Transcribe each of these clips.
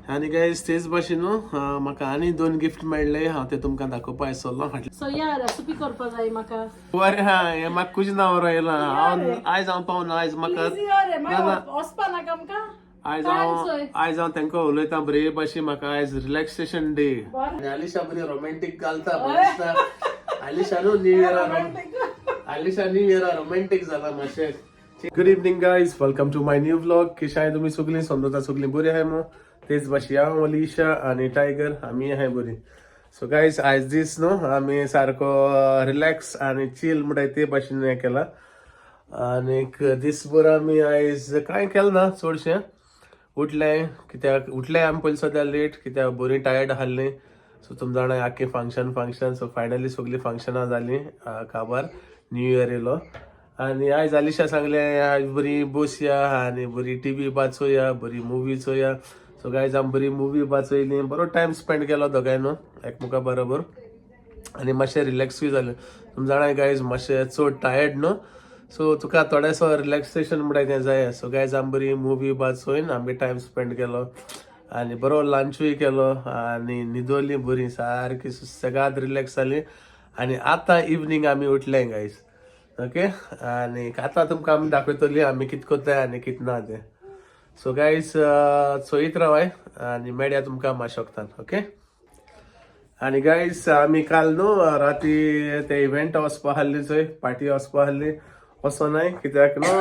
आणि गाईज तेच भाशेन म्हाका आनी 2 गिफ्ट मेळ्ळे हांव ते तुमकां दाखोवपा आयसल्लो सो या रेसिपी करपा जाय म्हाका बरें हा हे म्हाका कुजनावर रायला आयज हांव पावना आयज म्हाका वचपा नाका आमकां आयज हांव तांकां उलयता बरे भाशेन म्हाका आयज रिलॅक्सेशन डे आलिशा बरी रोमॅन्टीक घालता आलिशा न्हू न्यू इयरा रोमॅन्टीक जाला मातशें. Good evening guys, welcome to my new vlog. किशाय तुमी सगळीं समजता सगळीं बरी आहाय मो तेच भाशेन हांव अलिशा आनी टायगर आमी आहाय बरी. सो गायज आयज दीस न्हू आमी सारको रिलॅक्स आनी चील म्हणटाय ते भाशेन हें केला. आनीक दिसभर आमी आयज कांय केलें ना चडशें. उठलें कित्याक आमी पयलीं सद्या लेट कित्याक बरी टायर्ड आसलीं. सो तुमी जाणाय आख्खें फंक्शन सो फायनली सगळीं फंक्शनां जालीं काबार न्यू इयर येयलो. आनी आयज आलिशा सांगलें आयज बरी बसया आनी बरी टीव्ही चोया बरी मुवी चोया. सो गायज आमी बरी मुवी चोयली, बरो टायम स्पेंड केलो दोगांय न्हू एकमुका बरोबर आनी मातशें रिलॅक्सूय जालें. तुमी जाणाय गायज मातशें चड टायर्ड न्हू सो तुका थोडेसो रिलॅक्सेशन म्हणटा तें जाय. सो गायज आमी बरी मुवी चोयन आमी टायम स्पेंड केलो आनी बरो लंचूय केलो आनी न्हिदोली बरी सारकी सुसेगाद रिलॅक्स जाली. आनी आतां इवनिंग आमी उठले गायज. ओके आनी आतां तुमकां आमी दाखयतली आमी कितें कोत्ताय आनी कितें ना तें. सो गायज चोयत रावाय आनी मेळया तुमकां माशोकतान. ओके आनी गायज आमी काल न्हू राती ते इव्हेंटा वचपा आहली चोय पार्टी वचपा आहली वचोनाय कित्याक न्हू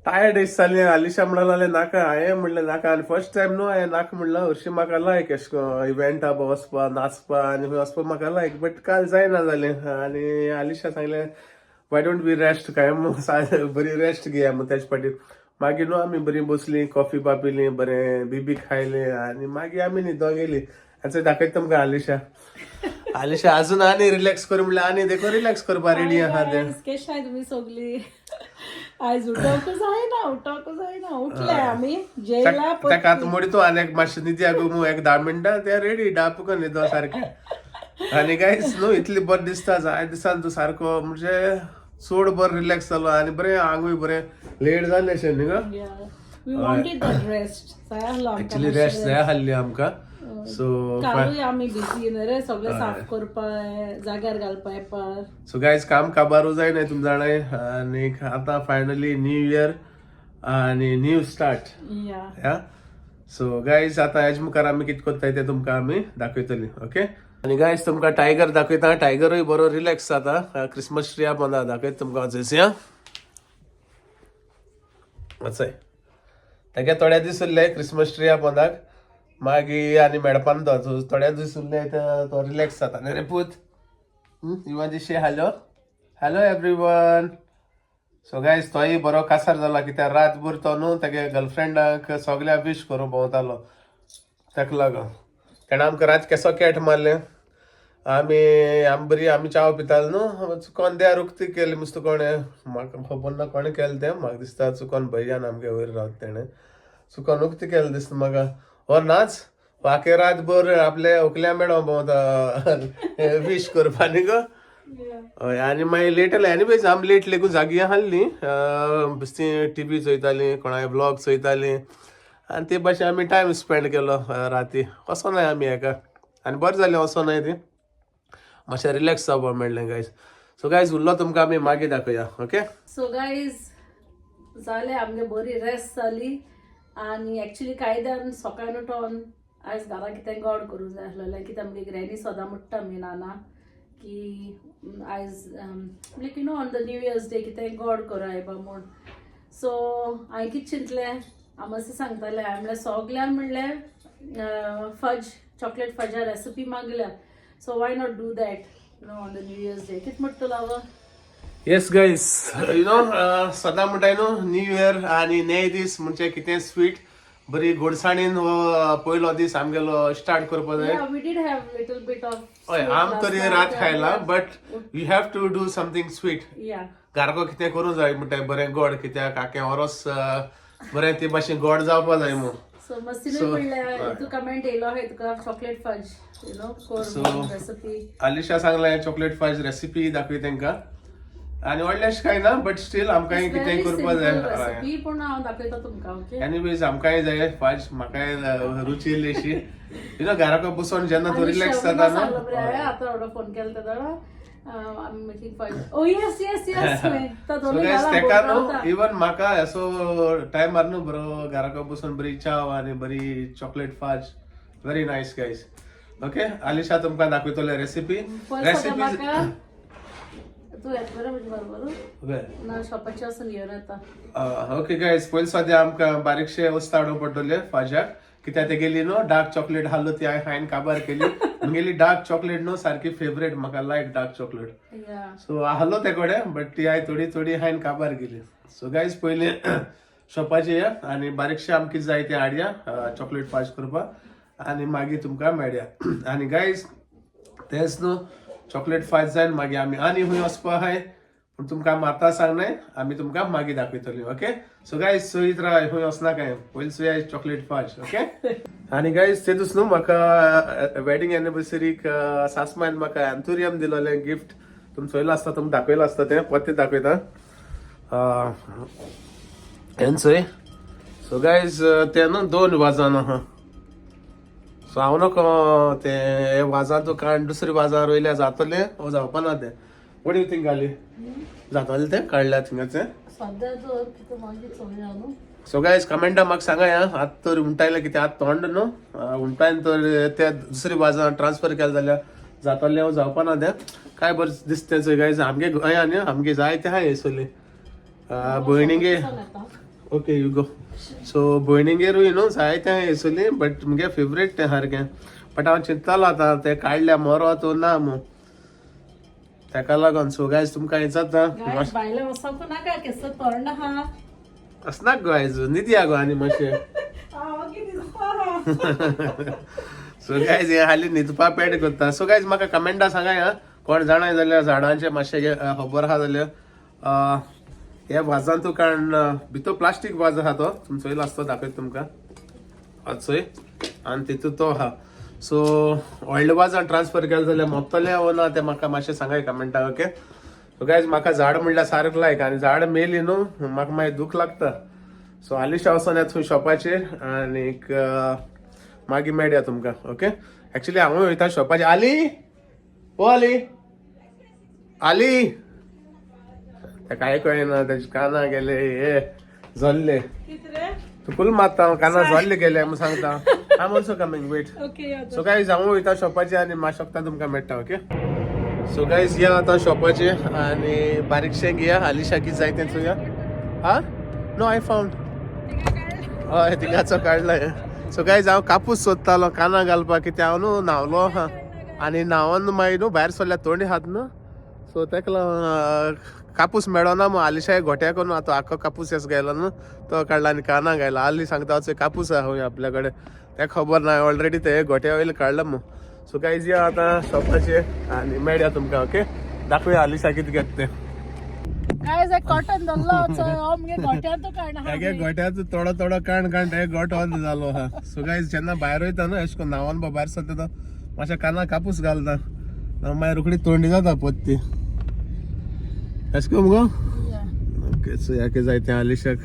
टायर्ड एश जाली. आलिशा म्हणलें नाका हांवें म्हणलें नाका आनी फर्स्ट टायम न्हू हांवें नाका म्हणलें हरशीं म्हाका लायक एश को इव्हेंटा वचपा नाचपा आनी वचपा म्हाका लायक बट काल जायना जालें. आनी आलिशा सांगलें वाय डोंट बी रेस्ट काय बरी रेस्ट घेया म्हूण तेज पाटी. मागीर न्हू आमी बरी बसलीं कॉफी पिली बरें बीबी खायलें आनी मागीर आमी न्हिदो गेली. आनी थंय दाखयता तुमकां आलिशा अजून आनी रिलॅक्स कर म्हणल्यार आनी देखो रिलॅक्स करपा रेडी आहा ते. केशाय तुमी सगळीं आयज उठोवंक जायना उठले आमी जेयला ताका आतां मोडीतो आनी एक मातशें न्हिद्या गो एक 10 मिनटां ते रेडी डापुको न्हिदो सारकें. आनी गायज न्हू इतली बरें दिसता आयज दिसान तूं सारको म्हणजे चड बरो रिलॅक्स जालो आनी बरें आंगूय बरें लेट जालें अशें न्ही गो. वी वॉन्टेड द रेस्ट जाय आसलो आमकां एक्चुअली रेस्ट जाय आसली आमकां. सो कालूय आमी बिजी रे सगळें साफ करपाक जाग्यार घालपा येपार. सो गायज काम काबारू जायना तुमी जाणाय. आनी आतां फायनली न्यू इयर आनी न्यू स्टार्ट या. सो गायज आतां हेज मुखार आमी कितें कोत्ताय तें तुमकां आमी दाखयतलीं. ओके आनी गायज तुमकां टायगर दाखयता. टायगरूय बरो रिलॅक्स जाता. क्रिसमस ट्रिया पोंदा दाखयता तुमकां वचयसया वचय. तागे थोड्या दीस उरले क्रिसमस ट्रिया पोंदाक मागीर आनी मेळपा ना तो थोड्या दीस उरले तो रिलॅक्स जाता न्ही रे पूत. You want to say hello everyone. So guys तोय बरो कासार जाला कित्याक रातभर तो न्हू तेगे गर्लफ्रेंडाक सगळ्या विश करूं भोंवतालो ताका लागून. तेणें आमकां रात केसो कॅट मारलें. आमी चाव पिताले न्हू चुकोन द्या उक्ती केली मस्त कोणें म्हाका खबर ना कोणें केलें तें. म्हाका दिसता चुकोन भैयान आमगे वयर रावता तेणें चुकोन उक्ती केलें दिसता म्हाका. हो नाच वाके रातभर आपले व्हंकल्या मेळो भोंवता विश करपा न्ही गो. हय आनी मागीर लेट जालें आनी पळय आमी लेट लेगून जागी आहली बेश्टी टीव्ही चोयतालीं कोणाय ब्लॉग चोयतालीं आनी ते भाशेन आमी टायम स्पेंड केलो राती. वचोनाय आमी हेका आनी बरें जालें वचोनाय ती मातशें रिलॅक्स जावपा मेळ्ळें गायज. सो गायज उरलो तुमकां आमी मागीर दाखोया. ओके सो गायज जालें आमगे बरी रेस्ट जाली. आनी एक्चुअली कायद्यान सकाळीं उठोन आयज घरा कितें गोड करूं जाय आसलें कित्याक आमगे ग्रॅनी सदां म्हणटा मी नाना की आयज like you know on the new years day कितें गोड करूं येबा म्हूण. सो हांवें कितें चिंतलें हांव मातशें सांगतालें म्हणल्यार सगल्यान म्हणल्यार फज चॉकलेट फजा रेसिपी मागल्या. So why not do that you know on the new years day. कितें म्हणटा तुला येस गायज यू नो सदां म्हणटाय न्हू न्यू इयर आनी नये दीस म्हणजे कितें स्वीट बरी गोडसाणीन पयलो दीस आमगेलो स्टार्ट करपा जाय. We did have little bit of हय आम तरी रात खायला but you have to do something sweet. घारको कितें करूं जाय म्हणटाय बरें गोड कित्याक आख्खें ओरोस बरें ते भाशेन गोड जावपा जाय म्हूण. सो मस्तीन म्हणल्यार तू कमेंट येयलो आहाय तुका chocolate fudge you know core recipe. Alisha सांगलें चॉकलेट फज रेसिपी दाखय तांकां आणि व्हडलेश काय ना बट स्टील आमकां कितेंय करपा जाय रेसिपी पूण हांव दाखयता तुमकां ओके एनीवेज आमकांय जाय फाज म्हाकाय रुची येयलीशी यू नो घराक बसून जेन्ना तूं रिलॅक्स जाता ना आतां एवढो फोन केला तेदो I'm making fun. Oh yes. So guys, तेका न्हू इवन म्हाका असो टायमार न्हू बरो घराक बसून बरी चाव आणि बरी चॉकलेट फाज व्हेरी नाईस गाईस ओके आलिशा तुमकां दाखयतले रेसिपी तू येत बरोबर ना शॉपाची वचून घेवन येता ओके गाईस पयलीं सद्या आमकां बारीकशे वस्त हाडूंक पडटले फाज्याक कित्याक तेगेली न्हू डार्क चॉकलेट हालो ती हांवें काबार केली म्हगेली डार्क चॉकलेट न्हू सारकी फेवरेट म्हाका लायक डार्क चॉकलेट सो हालो ते कडेन बट ती हांवें थोडी हांवें काबार केली सो गाईज पयलीं शॉपाची या आनी बारीकशे आमकां कितें जाय तें हाडया चॉकलेट फाज करपाक आनी मागीर तुमकां मेळया आनी गाईज तेच न्हू चॉकलेट फाज जायन मागीर आमी आनी खंय वचपा आहाय पूण तुमकां आतां सांगनाय आमी तुमकां मागीर दाखयतली ओके सो गाईज सोयीत राव खंय वचनाकाय पयलीं सोया चॉकलेट फाज ओके आनी गाईज तेतूच न्हू म्हाका वेडिंग एनिवर्सरीक सासमायन म्हाका एंथुरियम दिलोलें गिफ्ट तुमी चोयलां आसता तुमी दाखयलां आसता तें परत दाखयता हें चोय सो गाईज ते न्हू 2 वाजान आहा सो हांव नको ते वाजान तूं काण दुसरी वाजार वयल्या जातलें वो जावपा ना तें वॉट यू थिंक घाली जातलें तें काडल्या थिंगाचें सो गायज कमेंटा म्हाका सांगा आतां तर उंटायलें कितें आतां तोंड न्हू उंटायन तर ते दुसरी बाजार ट्रान्सफर केलें जाल्यार जातलें जावपा ना तें काय बरें दिसता चोय गायज आमगे गोंयान न्ही आमगे जाय ते आहाय येसोली भयणींगे ओके यू गो सो भयणींगेरूय न्हू जाय ते आहाय येसोली बट मुगे फेवरेट तें सारकें बट हांव चिंततालो आतां तें काडल्या मोरो तो ना मू तेका लागोन सो गायज तुमकां हें जाता भायले वचप नाका केसो तोंड आहा असनाक गो आयज न्हिदी गो आनी मातशें सो गायज हे हालीं न्हिदपा पेड करता सो गायज म्हाका कमेंटा सांगाय कोण जाणाय जाल्यार झाडांचे मातशें खबर आहा जाल्यार हे वाजान तूं कारण भितर प्लास्टीक वाज आहा तो तुमी चोयलो आसतो दाखयता तुमकां चोय आनी तितून तो आहा सो व्हडले वाजान ट्रान्सफर केलें जाल्यार मोपतलें वो ना तें म्हाका मातशें सांगाय कमेंटाक ओके सो गायज म्हाका झाड म्हणल्यार सारको लायक आनी झाड मेली न्हू म्हाका मागीर दूख लागता सो आलिशा वचोन येता थंय शॉपाचेर आनीक मागीर मेळया तुमकां ओके एक्चुली हांवूय वयता शॉपाचेर आली ओ आली ते काय कळना तेजे काना गेले हे जल्ले तू फुल मारता काना जल्ले गेले म्हूण सांगता I am also coming wait so guys हांवूय वयता शॉपाचेर आनी मातशें तुमकां मेळटा ओके सो गायज या आतां शॉपाचेर आनी बारीकशें घेया आलिशा कितें जाय तें चोया हा नो आय फावंड हय तिगाचो काडला सो गायज हांव कापूस सोदतालो काना घालपाक कित्याक हांव न्हू न्हांवलो आहा आनी न्हांवन मागीर न्हू भायर सरल्यार तोंडी हात न्हू सो तेका लागून कापूस मेळना मग आलिशाय गोट्या करून आतां आख्खो कापूस येस गेलो न्हू तो काडला आनी काना घायला आली सांगता वचय कापूस आहा खंय आपल्या कडेन तेका खबर ना ऑलरेडी ते गोट्या वयले काडला मग सो गायज या आतां शॉपाचेर आनी मेळया तुमकां ओके दाखोवया आलिशा कितें घेता तें गायज एक कॉटन धरलो आमगे गोट्यान तो काडना हे गोट्याचो थोडो काण हे गोट ऑन जालो आहा सो गायज जेन्ना भायर वयता न्हू अशें करून न्हांवन भायर सरता तो मातशें काना कापूस घालता मागीर रोखडी तोंडी जाता पत्ती अशें करून गो ओके सो याके जाय तें आलिशाक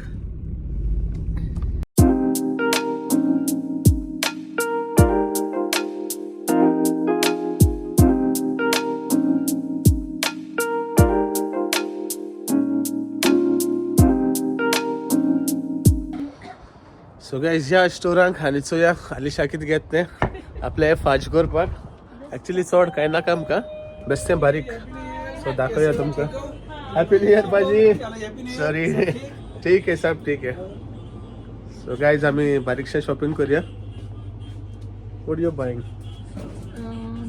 सो गायज या स्टोरांक आनी चोया आलिशा कितें घेता तें आपले फाज करपाक एक्चुली चड कांय नाका आमकां बेश्टें बारीक सो दाखोवया तुमकां हैप्पी न्यू ईयर बाजी सॉरी ठीक है सब ठीक है सो गाइज आमी बारीकशें शॉपिंग करूया what you buying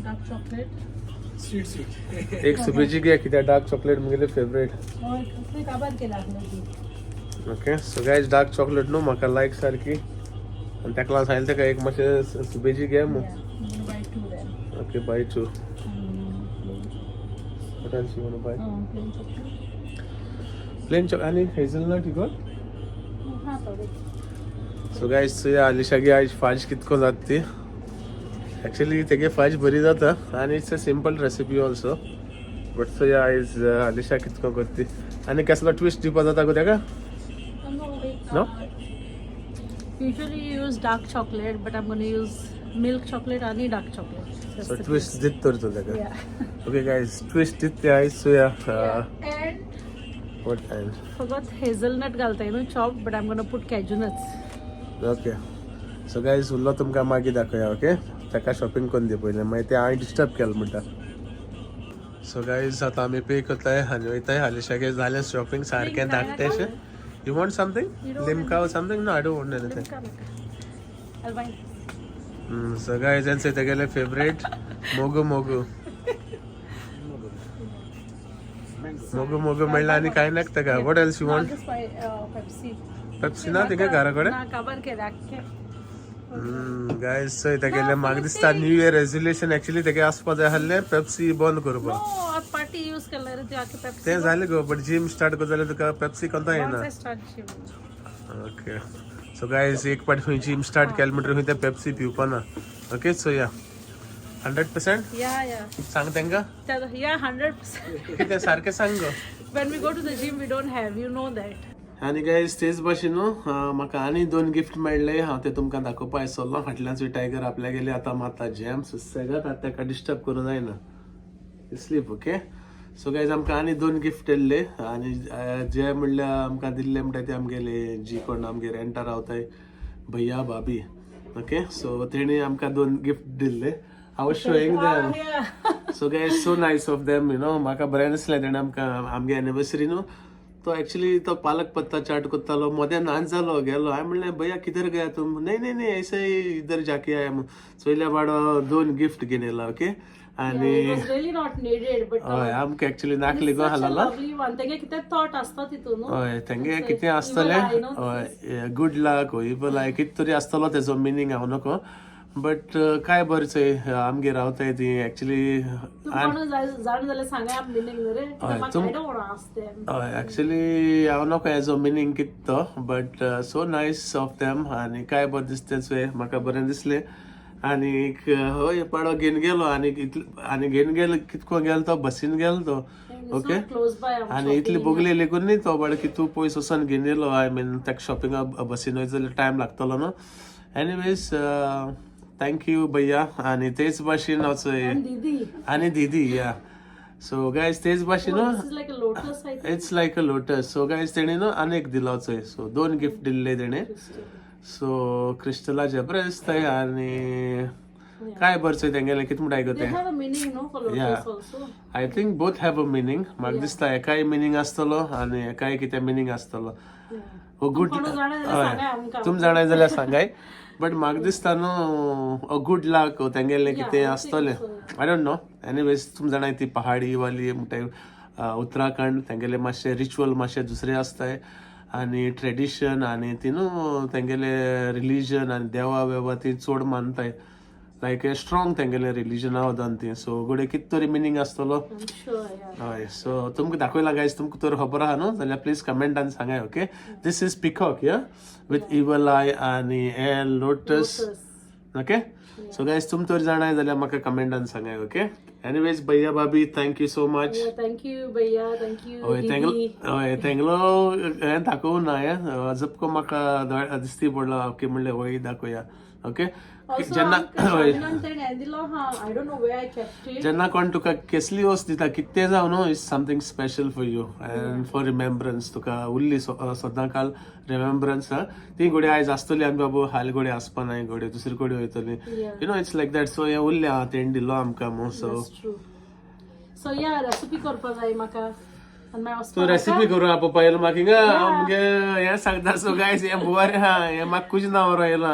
dark chocolate sweet एक सुबेजी घे कित्याक डार्क चॉकलेट म्हगेली फेवरेट काबार केला okay so guys dark chocolate न्हू म्हाका लायक सारकी आनी तेका लागून सांगलें तेका एक मातशें सुबेजी घे मू okay bye 2 What else you want to buy? Plain chocolate. Any hazelnut you got? So guys, so yeah, Alisha गे आज फाज कितको जाती. Actually, तेगे फाज बरी जाता and it's a simple recipe also. But so या आयज अलिशा कितको करती आनी कसलो ट्विस्ट दिवपा जाता गो तेका No? Usually you use dark chocolate, but I'm going to use milk chocolate and dark chocolate. That's So the twist dit तर तो तेका Yeah. Okay guys, twist दिते आयज सो या And what and forgot hazelnut घालता न्हू chopped, but I'm going to put cashew nuts. Okay so guys उरलो तुमकां मागीर दाखोया ओके ताका शॉपिंग करून दी पयलें मागीर ते हांवें डिस्टर्ब केलें म्हणटा सो गायज आतां आमी पे करताय आनी वयताय हालीशागे जालें शॉपिंग सारकें धाकटेशें यू वॉन्ट समथींग लिमका और something no I don't want anything I'll buy. So guys हेंच तेगेलें फेवरेट मोगू मोगू मोगू मोगू म्हणल्यार आनी कांय नाका तेका what else you No, want just buy Pepsi. Pepsi ना तेगे घरा कडेन ना काबार के राखे. गायज सो तेगेलें म्हाका दिसता न्यू इयर रेजोल्युशन एक्चुअली तेगे आसपा जाय आसलें पेप्सी बंद करपा No, आज पार्टी यूज केला रे आके Pepsi. तें जालें गो बट जिम स्टार्ट कर जाल्यार तुका पेप्सी कोंता येना Once I start gym. Okay so guys एक पाटी खंय जिम स्टार्ट केलें म्हणटरी खंय तें पेप्सी पिवपा ना ओके सो या 100% Yeah. सांग तेंका Yeah, 100%. कितें सारकें सांग गो When we go to the gym, we don't have. You know that. आनी गायज तेच भाशेन म्हाका आनी 2 गिफ्ट मेळ्ळे हांव ते तुमकां दाखोवपा आसलो फाटल्यानच टायगर आपल्या गेले आतां मारता जॅम सुसेगाद आतां ताका डिस्टर्ब करूं जायना स्लीप ओके सो गायज आमकां आनी 2 गिफ्ट येल्ले आनी जे म्हणल्यार आमकां दिल्ले म्हणटा ते आमगेले जी कोण आमगे रेंटार रावताय भैया भाभी ओके सो तेणी आमकां 2 गिफ्ट दिल्ले हांव showing them Yeah. So guys so nice of them you know म्हाका बरें दिसलें तेणें आमकां आमगे एनिवर्सरी न्हू तो एक्चुअली तो पालक पत्ता चाट करतालो मोदें नाच जालो गेलो हांवें म्हणलें भैया किधर गया तुम नहीं नहीं नहीं ऐसे ही इधर जाके आया चोयल्या बाडो 2 गिफ्ट घेवन येला ओके आनी It was really not needed, but हय आमकां एक्चुअली नाकली गो such a हालाला lovely one. तेगे कितें thought आसता तितून न्हू? हय तेंगे It's कितें like आसतलें evil eye, no? हय गुड लक हो इवल आय कितें तरी आसतलो तेजो मिनींग हांव नको बट काय बरें आमगे रावताय ती एक्चुली तूं कोण जाण जाल्यार सांगा मिनींग न्हू रे हय, म्हाका I don't wanna ask them. हय एक्चुली हांव नको हेजो मिनींग कितें तो but so nice of them आनी काय बरें दिसता चोय म्हाका बरें दिसलें आनी हय पाडो घेवन गेलो आनी घेवन गेलो कितको गेलो तो बसीन गेलो तो It's okay not close by. I'm आनी इतली shopping. बोगली लेगून न्ही तो बट की तूं पयस वचोन घेवन येयलो आय मीन ताका शॉपिंगा बसीन वयत जाल्यार टायम लागतलो न्हू एनीवेज थँक्यू भैया आनी तेच भाशेन वचोय And Didi. आनी दीदी या सो गायज तेच भाशेन Oh, this is like a lotus, I think. It's like a lotus so guys तेणे न्हू आनीक दिलो चोय सो 2 गिफ्ट दिल्ले तेणे सो क्रिस्टलाचे बरें दिसताय आनी काय बरें चोय तेंगेलें कितें म्हणटा They आयको have a meaning, no, for lotus Yeah. also. I think both have a meaning म्हाका दिसता एकाय मिनींग आसतलो आनी एकाय कितें मिनींग आसतलो Yeah. हो गुड कोण जाणा जाल्यार सांगाय आमकां. तुम जाणाय जाल्यार सांगाय बट म्हाका दिसता न्हू अ गुड लक तेंगेलें कितें I आसतलें think so. I don't know anyways तुम जाणाय ती पहाडी वाली म्हणटा उत्तराखंड तेंगेले मातशे रिच्युअल मातशे दुसरे आसताय आनी ट्रेडिशन आनी ती न्हू तेंगेले रिलीजन आनी देवा वेवा ती चड मानताय लायक ए स्ट्रॉंग तेंगेले रिलीजना वोदोन ती सो गोडे कितें तरी मिनींग आसतलो I'm sure, yeah. हय सो तुमकां दाखयला गायज तुमकां तर खबर आहा न्हू जाल्यार प्लीज कमेंटान सांगाय ओके दिस इज पिकॉक या विथ इवल आय आनी a lotus Lotus. Okay so guys तुम तर जाणाय जाल्यार म्हाका कमेंटान सांगाय ओके एनीवेज भैया भाभी thank you so much Yeah, thank you, Bhaiya. Thank you, हय Didi. तेंगलो हें दाखोवं ना हें जपको म्हाका दिसती पडलो ओके म्हणलें वय दाखोवया ओके Also, जेन्ना हय Shannon तेणे हें दिलो हा. I don't know where I kept it. जेन्ना कोण तुका कसली वस्त दिता कितें जावं न्हू is something special for you and for remembrance तुका उरली सदां काल रिमेंब्रन्स ती घोडी आयज आसतली आनी बाबू हाल घोडी आसपा नाय घोडी दुसरी घोडी वयतली Yeah. You know it's like that so हें उरलें आहा तेणी दिलो आमकां मू so That's true. So yeah, recipe करपा जाय म्हाका. And my तू रेसिपी करूं आपो पयलो म्हाका हिंगा आमगे हें सांगता सो गायज हें बरें आहा हें म्हाका कुछ ना वरो येयला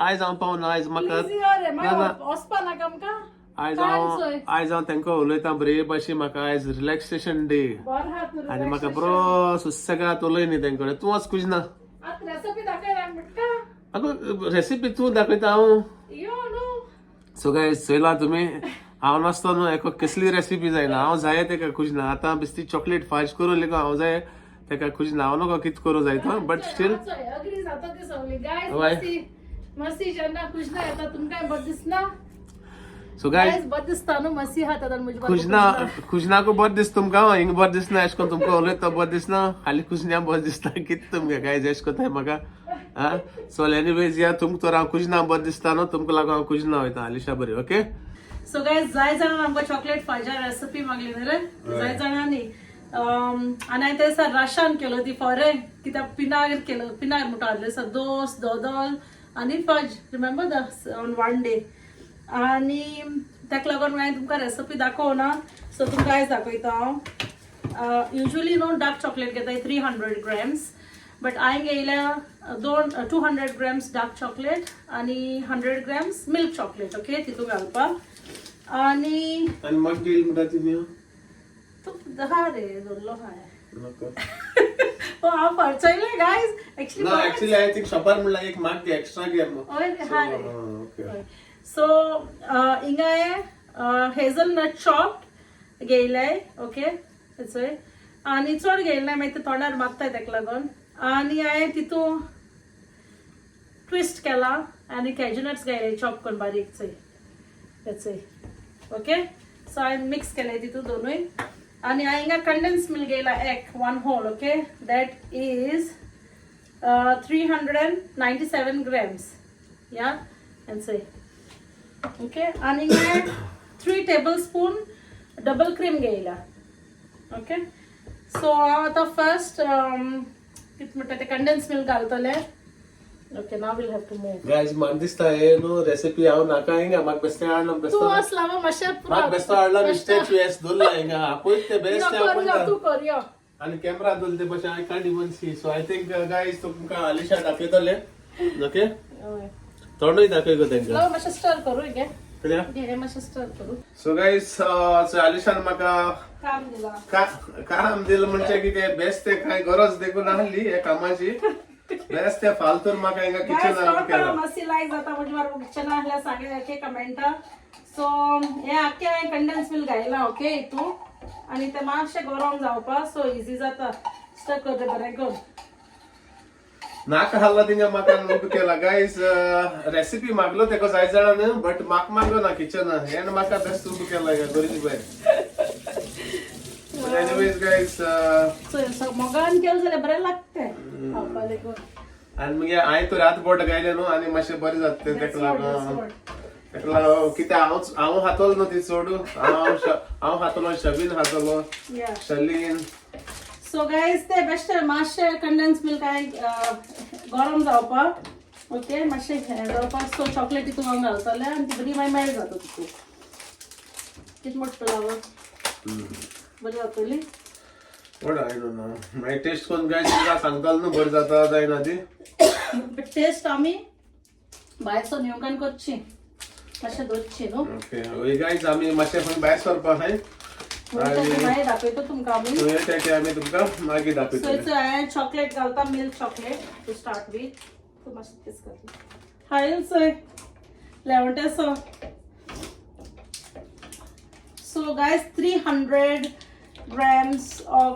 आयज हांव पावना आयज म्हाका वचपा नाका आमकां. आयज हांव तेंका उलयता बरे भाशेन म्हाका आयज रिलॅक्सेशन डे बरो हा तूं. आनी म्हाका बरो सुसेगाद उलय न्ही तेंकडे तूं वच कुछ ना आतां recipe दाखय म्हणटा. आगो रेसिपी तूं दाखयता हांव यो न्हू. सो गायज चोयला तुमी हांव नासतो न्हू एको कसली रेसिपी जायना हांव जाय तेका कुछ ना आतां बिस्ती चॉकलेट फाज करूं लेगो हांव जाय तेका कुछ ना हांव नको कितें करूं जाय तो बट स्टील अग्री जाता ती सगळी. Guys, Why? मस्ती जेन्ना कुछ ना येता तुमकां बरें दिसना? सो गाइस बद दिसता न्हू मसी हातात आणि मुझे खुशना को बहुत दिस तुमका हिंग बहुत दिसना एश को तुमको उलयत तो बहुत दिसना खाली खुशन्या बहुत दिसता कित तुमगे गाइस एश को थंय म्हाका हा सो एनीवेज या तुमक तर हांव खुशना बहुत दिसता न्हू तुमका लागून हांव खुशना वयता अलिशा बरी ओके सो गाइस जाय जाणां आमकां चॉकलेट फाजा रेसिपी मागली न्ही रे जाय जाणांनी आणि हांवें ते सर राशान केलो ती फॉरेन कित्याक पिनागर केलो पिनागर म्हणटा आसले सर दोस दोदोल आनी fudge remember the on one day आणि ताका लागून हांवें तुमकां रेसिपी दाखोवना सो तुमकां आयज दाखयता हांव युजली न्हू डार्क चॉकलेट घेताय 300 grams बट हांवें घेयल्या 200 grams डार्क चॉकलेट आणि 100 grams मिल्क चॉकलेट ओके तितून घालपाक आणि मग घेईल म्हणटा तिने हा रे दोल्लो हाय हो हांव फरचयलें गायज एक्चुअली आय थिंक शॉपार म्हणला एक मार्क दी एक्स्ट्रा घे ओय हा रे ओके सो हिंगा हेझलनट चॉप घेयलाय ओके चोय आनी चड घेयला मागीर ते तोंडार मारताय ताका लागून आनी हांवें तितू ट्विस्ट केला आनी कॅज्यूनट्स घायले चॉप करून बारीक चोय ओके सो हांवें मिक्स केले तितू दोनूय आनी हांवें हिंगा कंडेन्स मिल्क घेयला एक 1 whole okay that is 397 grams या एंड चोय ओके आणि 3 tablespoon डबल क्रीम घेयला ओके सो हांव आतां फर्स्ट कितें म्हणटा ते कंडेन्स मिल्क घालतले okay now will have to move guys म्हाका दिसता हे न्हू रेसिपी हांव नाका हिंगा म्हाका बेश्टें हाडना तू बेश्टो असला मातशें म्हाका बेश्टो हाडला मिस्टेक चुएस दोल्ला हिंगा आपयत ते बेश्टें आपयता तू कर यो आणि कॅमेरा दोल ते पशें I can't even see so I think guys तुमकां अलिशा दाखयतले ओके तोंडूय दाखय गो तेंका मातशें स्टर करू घे कित्याक घे मातशें स्टर करू सो गाइस अलिशान म्हाका काम दिला काम दिलं म्हणजे कितें बेस्ट ते काय गरज देखून आहली हे कामाची बेस्ट ते फालतून म्हाका हिंगा किचन केला मस्ती लायक जाता म्हणजे मार किचन आहल्या सांगे ओके कमेंटा सो हे आख्खे हांवें कंडेन्स मिल्क घायला ओके हितू आनी ते मातशें गरम जावपाक सो इजी जाता स्टर करता बरें करून नाका हल्ला तिंगा म्हाका नको केला गाइस रेसिपी मागलो तेका जाय जाणां बट म्हाका मागलो ना किचन हेन म्हाका बेस्ट उबो केला गरजी बाय एनीवेज गाइस सो मोगान केलं जाल्यार बरें लागते खावपा देखून आनी मागीर हांवें तर रातभर गायले न्हू आनी मातशें बरें जाता तेका लागून कित्याक हांव हातलो न्हू ती चड हांव हातलो शबीन हातलो शलीन सो गाइस ते बेश्टे मातशें कंडेन्स मिल्क हांवें गरम जावपाक ओके मातशें हें जावपाक सो चॉकलेट तितून हांव घालतलें आनी ती बरी मागीर मेल्ट जाता तितून कितें म्हणटा लागून बरी जातली What I don't know. My taste कोण गाइस तुका सांगताल न्हू बरी जाता जायना ती बट टेस्ट आमी भायरसो नेवकान करची मातशें दोतची न्हू ओके गाइस आमी मातशें खंय भायर सरपाक आहाय मागीर दाखयता तुमकां आमी ते आमी तुमकां मागीर दाखयतले सो हांवें चॉकलेट घालता milk chocolate to start with तूं मातशें टेस्ट कर हाय सो लेवंटे so guys 300 grams of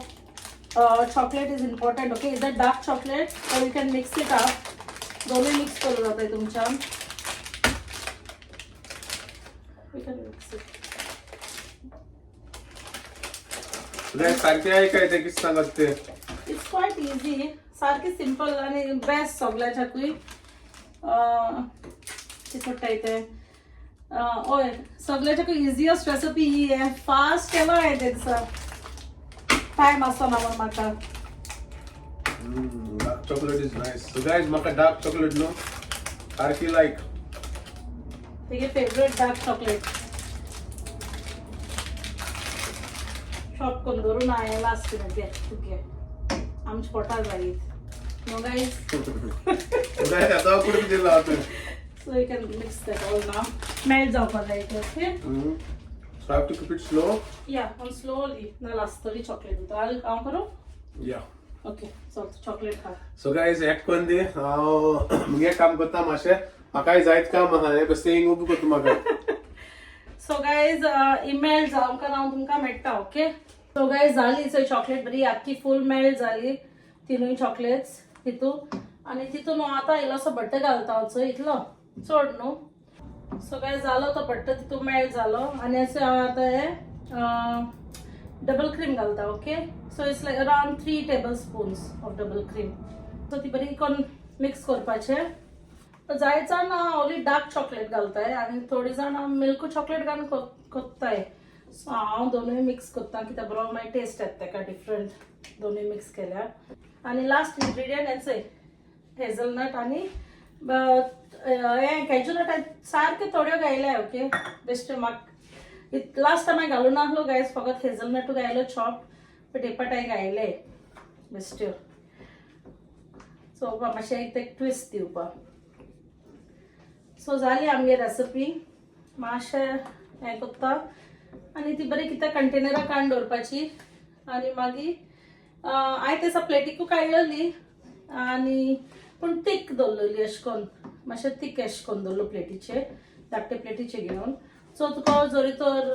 chocolate is important okay is that dark chocolate or you can mix it up दोनों मिक्स करू जाता है तुमच्या we can mix it guys सारखे आहे काय ते किस सांगत ते इट्स क्वाइट इजी सारखे सिंपल आणि बेस्ट सगळ्याच्याकूय चिकट ते ओय सगळ्याच्याकूय इजिएस्ट रेसिपी ही आहे फास्ट केलो आहे ते दिसा टाइम असतो ना मग म्हाका dark chocolate is nice so guys म्हाका डार्क चॉकलेट नो सारखी लाइक तेगे फेवरेट डार्क चॉकलेट शॉप करून धरून आहे लास्ट घे तुगे आमच्या पोटार जायत नो गाइस गाइस आता कुठे दिला होता so you can mix that all now melt जावपाक जाय okay So I have to keep it slow. Yeah, on slowly. Na lastly chocolate uta. I'll करू? Yeah. Okay. So chocolate खा. So guys, एक कोंदी मुगे काम करता माशे. म्हाकाय जायत काम आहा. बस सेइंग उब करता म्हाका. So guys, email जावंका हांव तुमकां मेळटा, ओके? So guys, जाली सो चॉकलेट बरी आख्खी फुल मेल्ट जाली. तिनूय चॉकलेट्स तितू आणि तितून आता इल्लोसो बटर घालता सो इतलो चड न्हू सो काय झालं तो पट्ट तितून मेल्ट झालो आणि असं आता हे डबल क्रीम घालता okay. So it's like around 3 tablespoons of double cream. So ती बरी करून मिक्स करपाचे. जाय जाण ओली डार्क चॉकलेट घालताय आणि थोडी जाण मिल्क चॉकलेट घालून कोत्ताय. सो हांव दोनूय मिक्स करता कित्याक बरो मागीर टेस्ट येता तेका डिफरंट दोनूय मिक्स केल्या. आणि लास्ट इन्ग्रेडियंट हेचंय हेझलनट आणि हे कॅज्यूनट सारखे थोड्यो घायल्या ओके. बेस्ट म्हाका लास्ट टायम हांवें घालून नासलो गायज फकत हेझलनट घायलो चॉप बट हे पाट हांवें घायले बेश्ट्यो. सो मातशें एक ट्विस्ट दिवपाक. सो जाली आमगे रेसिपी मातशें हें कोत्ता आनी ती बरी कितें कंटेनरां काडून दवरपाची आनी मागीर हांवें तेसा प्लेटीकू काडलेली आनी पूण तीक दवरलेली अशें करून मातशें तीक अशें करून दवरलो प्लेटीचेर धाकटे प्लेटीचेर घेवन. सो तुका जरी तर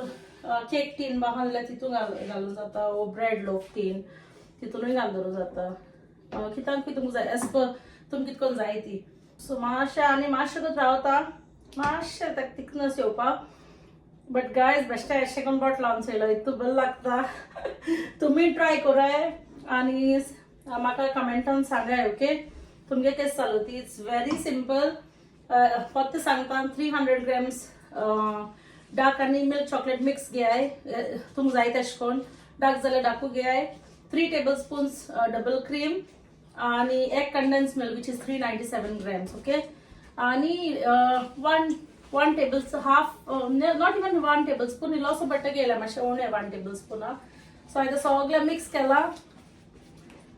केक टीन बा आहा जाल्यार तितून घालूं जाता वो ब्रेड लोफ टीन तितूनय घालून दवरूं जाता. कित्याक तुमकां जाय एज पर तुमकां कितको जाय ती. सो मातशें आनी मातशें करत रावता मातशें ताका थिकनेस येवपाक. बट गायज बेश्टें अशें करून बोट लावन चोयलो इतू बरें लागता. तुमी ट्राय कराय आनी म्हाका कमेंटान सांगाय ओके तुमगे केस जालो ती. It's very simple. फक्त सांगता 300 grams डार्क आनी मिल्क चॉकलेट मिक्स घेयाय तुमकां जाय तशें करून. डार्क जाल्यार डाकू घेयाय. 3 tablespoons डबल क्रीम आणि एक condense milk which is 397 grams okay. आणि 1 tablespoon half not even 1 tablespoon इल्लोसो बट्ट घेयला मातशें उणें 1 tablespoon. सो हांवें सगळें मिक्स केला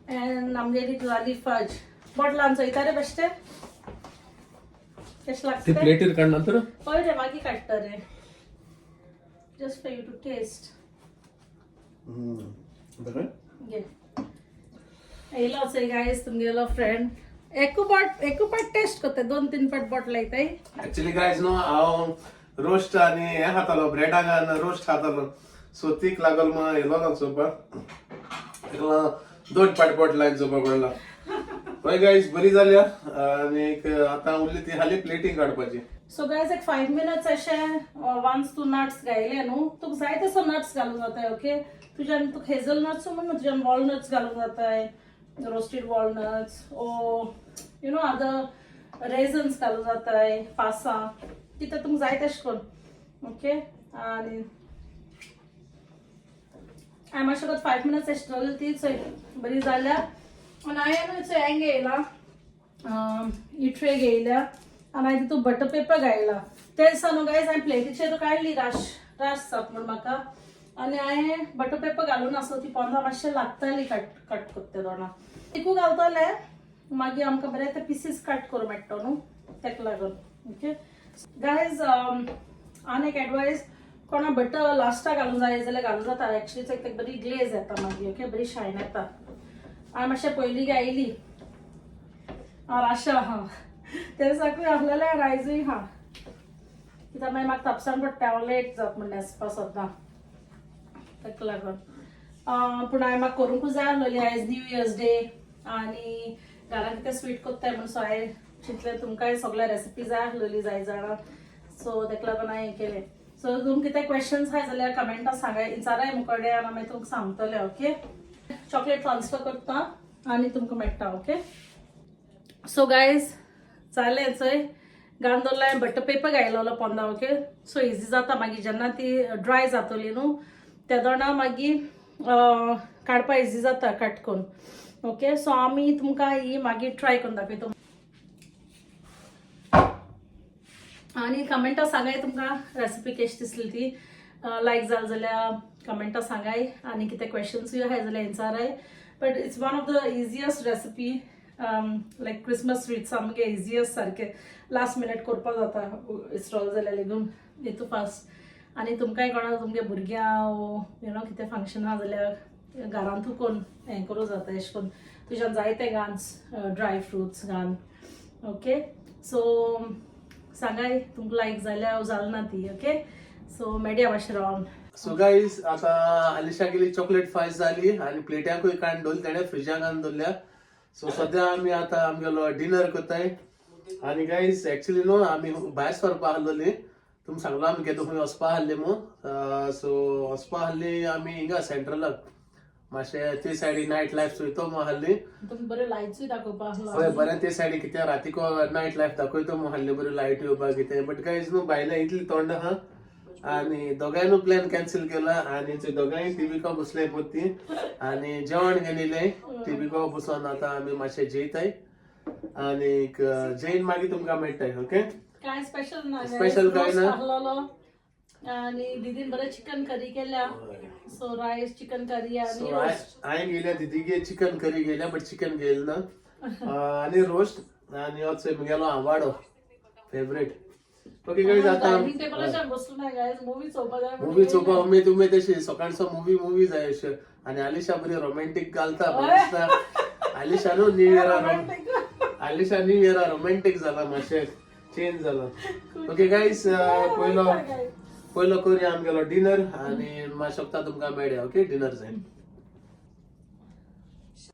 एंड आमगेली जाली फज. बॉटलान चोयता रे बेश्टें कशें लागता प्लेटीर काडना तर पळय रे मागीर काडटा रे just for you to taste. बरें घे येयलो चोय गायज तुमगेलो फ्रेंड एकू पाट टेस्ट करता 2-3 पाट बॉटल येताय. एक्चुअली गायज नो हांव रोस्ट आनी हे खातालो ब्रेडाक रोस्ट खातालो सो तीक लागल मग येलो ना चोवपाक 2 पाट बॉटलां चोवपाक पडला. पळय गायज बरी जाल्या आनी आतां उरली ती खाली प्लेटींग काडपाची. सो गायज एक 5 minutes अशें वन्स तूं नट्स घायले न्हू तुका जाय तसो नट्स घालूंक जाताय ओके. तुज्यान तुका हेझल नट्स म्हणून तुज्यान वॉलनट्स घालूंक जाताय रोस्टेड वॉलनट्स ओ यू नो अदर रेझन्स घालूंक जाताय पासां कितें तुमकां जाय तशें करून ओके. आनी हांवें मातशें 5 minutes अशें दवरली ती चोय बरी जाल्या. आनी हांवें चोय हें घेयला इट्रे घेयल्या आनी हांवें तितून बटर पेपर घायला. ते दिसा न्हू गायज हांवें प्लेटीचेर काडली राश जाता म्हण म्हाका आनी हांवें बटर पेपर घालून आसो ती पोंदां मातशें लागताली कट करता दोना तिकू घालतले मागीर आमकां बरें ते पिसीस कट करूं मेळटा न्हू तेका लागून ओके. गायज आनी एक एडवायस कोणा बटर लास्टाक घालूंक जाय जाल्यार घालूं जाता. एक्चुअली तेका बरी ग्लेज येता मागीर ओके बरी शायन येता. हांवें मातशें पयलीं घायली राशा आहा ते साकूय आहलेलें रायजूय आहा कित्याक मागीर म्हाका तापसान पडटा हांव लेट जाता म्हण न्हेसपा सद्दां तेका लागून. पूण हांवें म्हाका करूंकूच जाय आहलोली आयज न्यू इयर्स डे आनी घरान कितें स्वीट कोत्ताय म्हूण सो हांवें चिंतलें तुमकांय सगळ्या रेसिपी जाय आहलोली जाय जाणां सो तेका लागून हांवें हें केलें. सो तुमकां कितें क्वेश्चन्स आहाय जाल्यार कमेंटां सांगाय विचाराय मुकोडे आनी मागीर तुमकां सांगतलें ओके. चॉकलेट ट्रान्सफर करता आनी तुमकां मेळटा ओके. सो गायज जालें चोय घालून दवरलें हांवें बटर पेपर घायलो पोंदा ओके. सो इजी जाता मागीर जेन्ना ती ड्राय जातली न्हू त्या दोना मागीर काडपा इजी जाता कट करून ओके. सो आमी तुमकां ही मागीर ट्राय करून दाखयता आनी कमेंटां सांगाय तुमकां रेसिपी कशी दिसली ती. लायक जाल जाल्यार कमेंटां सांगाय आनी कितें क्वेश्चन्सूय आहाय जाल्यार विचाराय. But it's one of the easiest recipe like Christmas sweets सामके इजियस्ट सारके लास्ट मिनट करपा जाता इसरोल जाल्यार लेगून हितू फास्ट. आनी तुमकांय कोणा तुमगे भुरग्यां यू नो कितें फंक्शन आहा जाल्यार घरांतू कोण हें करूं जाता अशें करून तुज्यान जाय ते घान ड्राय फ्रुट्स घान ओके. सो सांगाय तुमकां लायक जाल्यार जाल ना ती ओके. सो मेळया मातशें रावन. सो गाईज आता अलिशा गेली चॉकलेट फायज जाली आणि प्लेट्याकूय काडून दवरली तेणे फ्रिजान घालून दवरल्या. सो सध्या आमी आता आमगेलो डिनर करताय आणि गाईज ऍक्च्युली नो आम्ही भायर सरपा आहलोली तुमकां सांगलो आमी केदो खंय वचपा आहले मू सो वचपा आहली आमी हिंगा सेंट्रलाक मातशें ते सायडीक नायट लायफ चोयतो मू आहली तुम्ही बरे लायट्सूय दाखोवपा हय बरें ते सायडीक कित्याक रातीको नायट लायफ दाखयतो मू आहले बऱ्यो लायट येवपाक कितें बट गाईज न्हू बायलां इतली तोंड आहा आणि दोगांयनू प्लॅन कॅन्सल केला आणि ते दोगांय टीव्ही को बसले पोती आणि जेवण गेलेले टीव्ही को बसून आता आम्ही मातशे जेयताय आणि जेन मागीर तुमकां मेळटाय ओके काय स्पेशल ना Special काय ना. आहलोलो आणि दीदीन बरे चिकन करी केल्या सो राईस चिकन करी आणि सो हांवें गेल्या दिदीगे चिकन करी गेल्या बट चिकन गेल ना आणि रोस्ट आणि होच मुगेलो आंबाडो फेवरेट ओके गाईज आता डायनिंग टेबलाचेर बसलो नाही गायज मूवी चोवपा जाय मुवी चोवपा उमेद अशी सकाळचो मुवी जाय अशें आणि आलिशा बरी रोमॅन्टिक घालता आलिशा न्हू न्यू इयरा आलिशा न्यू इयरा रोमॅन्टिक जाला मातशें चेंज जाला ओके गाईज पयलो करूया आमगेलो डिनर आणि मातशें वक्ता तुमकां मेळया ओके डिनर जाय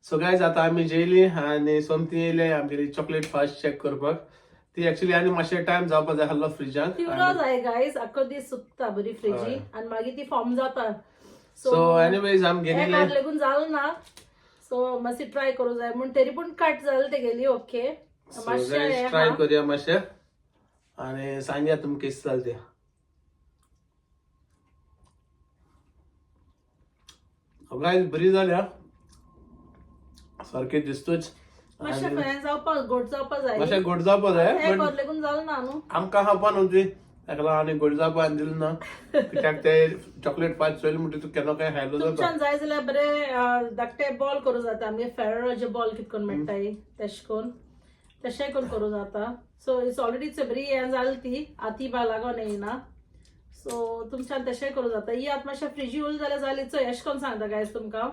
सो गाईज आता आमी जेयली आणि सोमती येयले आमगेली चॉकलेट फास्ट चॅक करपाक ती ऍक्च्युली आनी मातशें टायम जावपा जाय आहलो फ्रिजान तिवरो जाय गायज आख्खो दीस सुकता बरी फ्रिजी आणि मागीर ती फॉर्म जाता सो एनीवेज आम गेलेले लेगून जाल ना सो मातशी ट्राय करू जाय म्हण तरी पूण कट जाल तेगेली ओके मातशें ट्राय करूया मातशें आणि सांगया तुमकां किस जाल तें गाईज बरी जाल्या सारखे दिसतोच मातशें खंय जावपा गोड जावपा जाय मातशें गोड जावपा जाय हें पण कर लेगून जाल ना न्हू आमकां खावपा न्हू ती ताका आनी गोड जावपा दिलें ना कित्याक ते चॉकलेट पाच चोयले म्हणटा तूं केन्ना काय खायलो जाता तुमच्यान जाय जाल्यार बरे धाकटे बॉल करूं जाता आमगे फेरराचे बॉल कितकोन मेळटाय तेश कोन तशें कोन करूं जाता सो इट्स ऑलरेडी बरी हें जाली ती आती बा लागोन येयना सो तुमच्यान तशें करूं जाता ही आतां मातशें फ्रिजी उरली जाल्यार जाली चोय अशें कोन्न सांगता गायज तुमकां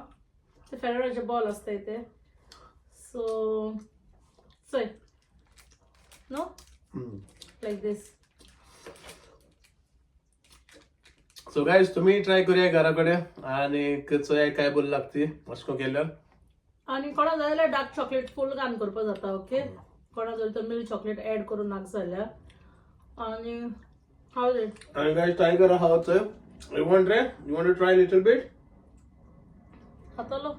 ते फेरराचे बॉल आसताय ते सो चोय नो लायक दीस सो गाईज तुम्ही ट्राय करूया घरा कडेन आणि चोया काय बोल लागती अशें केल्यार आणि कोणा जाय जाल्यार डार्क चॉकलेट फूल घालून करपा जाता ओके कोणा जर तर मिल्क चॉकलेट ऍड करून नाक जाल्यार आणि हाव इट आणि गाईज ट्राय करा हाव चोय you want to try little bit खातलो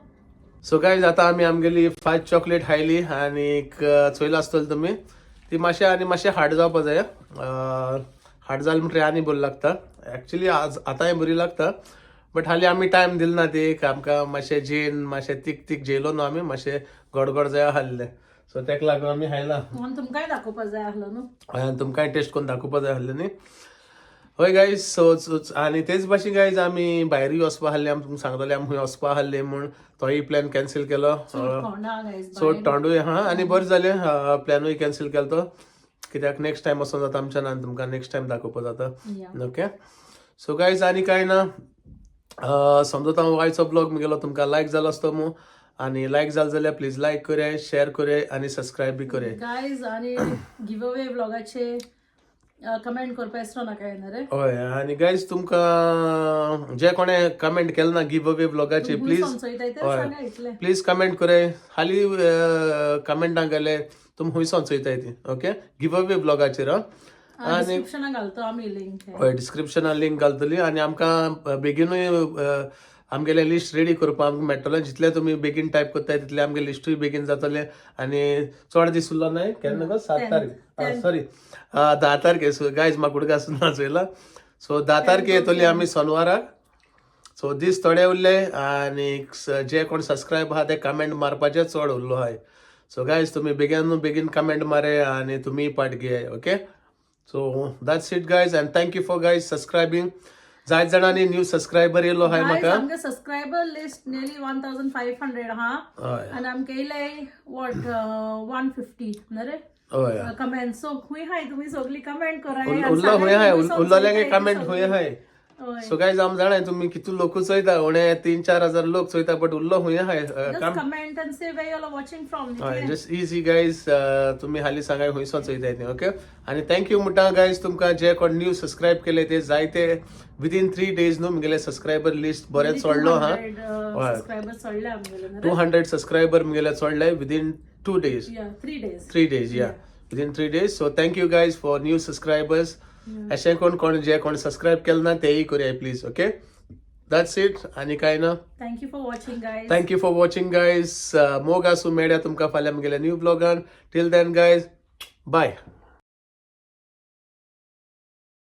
सो गाईज आता आम्ही आमगेली 5 चॉकलेट खायली आणि चोयला आसतली तुम्ही ती मातशें आनी मातशें हार्ड जावपा जाय हार्ड जालें म्हणटरी आनी बरी लागता ऍक्च्युली आतांय बरी लागता बट हाली आमी टायम दिलो ना ती आमकां मातशें जेन मातशें तीक जेयलो न्हू आमी मातशें गोड जाय आहलें सो तेका लागून आमी खायला म्हणून तुमकांय दाखोवपा जाय आहलो न्हू तुमकांय टेस्ट करून दाखोवपा जाय आहलें न्ही हय गायज सो आनी तेच भाशेन गायज आमी भायरूय वचपा आहले आमी तुमकां सांगतले आमी खंय वचपा आहले म्हूण तोय प्लॅन कॅन्सल केलो सो थोंडूय हा आनी बरें जालें प्लॅनूय कॅन्सल केलो तो कित्याक नेक्स्ट टायम वचून जाता आमच्यान आनी तुमकां नेक्स्ट टायम दाखोवपा जाता ओके सो गायज आनी कांय ना समजता हांव आयचो ब्लॉग मुगेलो तुमकां लायक जालो आसतो मू आणि लायक जाल जाल्यार प्लीज लायक करूया शेअर करूया आणि सबस्क्राईब बी करूया गायज आणि गिव अवे व्लॉगाचे कमेंट करपा इसरो नाका येणार हय आणि गायज तुमकां जे कोणे कमेंट केलें ना गिव अवे ब्लॉगाचे प्लीज कमेंट कराय हाली कमेंटां गेले तुम हुंयसोन चोयताय ती ओके गिव अवे ब्लॉगाचेर आणि घालतो आमी लिंक हय डिस्क्रिप्शनान लिंक घालतली आणि आमकां बेगीनूय आमगेलें लिस्ट रेडी करपाक आमकां मेळटलें जितले तुमी बेगीन टायप करताय तितले आमगे लिस्टूय बेगीन जातलें आणि चड दीस उरलो न्हय केन्ना गो 7 तारीख सॉरी 10 तारखेक गायज म्हाका उडका सुद्दां चोयला सो 10 तारखेक येतली आमी सोनवाराक सो दीस थोडे उरले आणि जे कोण सबस्क्रायब आहा ते कमेंट मारपाचे चड उरलो आहाय सो गायज तुमी बेगीन कमेंट मारे आणि तुमी पार्ट घेयाय okay so that's it guys and thank you for guys subscribing जायत जाणांनी न्यू सबस्क्रायबर येयलो आहाय म्हाका आमगे सबस्क्रायबर लिस्ट नियरली 1500 हा आणि आमके येयले व्हॉट 150 नरे हय कमेंट सो हुंय हाय तुमी सगळी कमेंट कराय उरलो हुंय हाय उरलोले कमेंट हुंय हाय सो गायज आम जाणाय तुमी कितू लोक चोयता उणे 3-4 हजार लोक चोयता बट उरलो हुंय हाय comment and say where you are watching from हय जस्ट इजी गायज तुमी हाली सांगाय हुंयसोन चोयताय ते ओके आणि थँक्यू म्हणटा गायज तुमकां जे कोण न्यू सबस्क्रायब केले ते जायते विदिन 3 days न्हू मुगेले सबस्क्रायबर लिस्ट बरें चोडलो हा 200 subscriber मुगेले चोडले within 2 days 3 days 3 days या within 3 days. So thank you guys for new subscribers. अशें कोण जे कोण सबस्क्राईब केलं ना तेही करूया प्लीज. Okay, that's it. आणि काय ना, thank you for watching guys. Thank you for watching guys. मोग आसूं मेळ्या तुमकां फाल्यां म्हगेल्या new vlog. Till then guys, bye.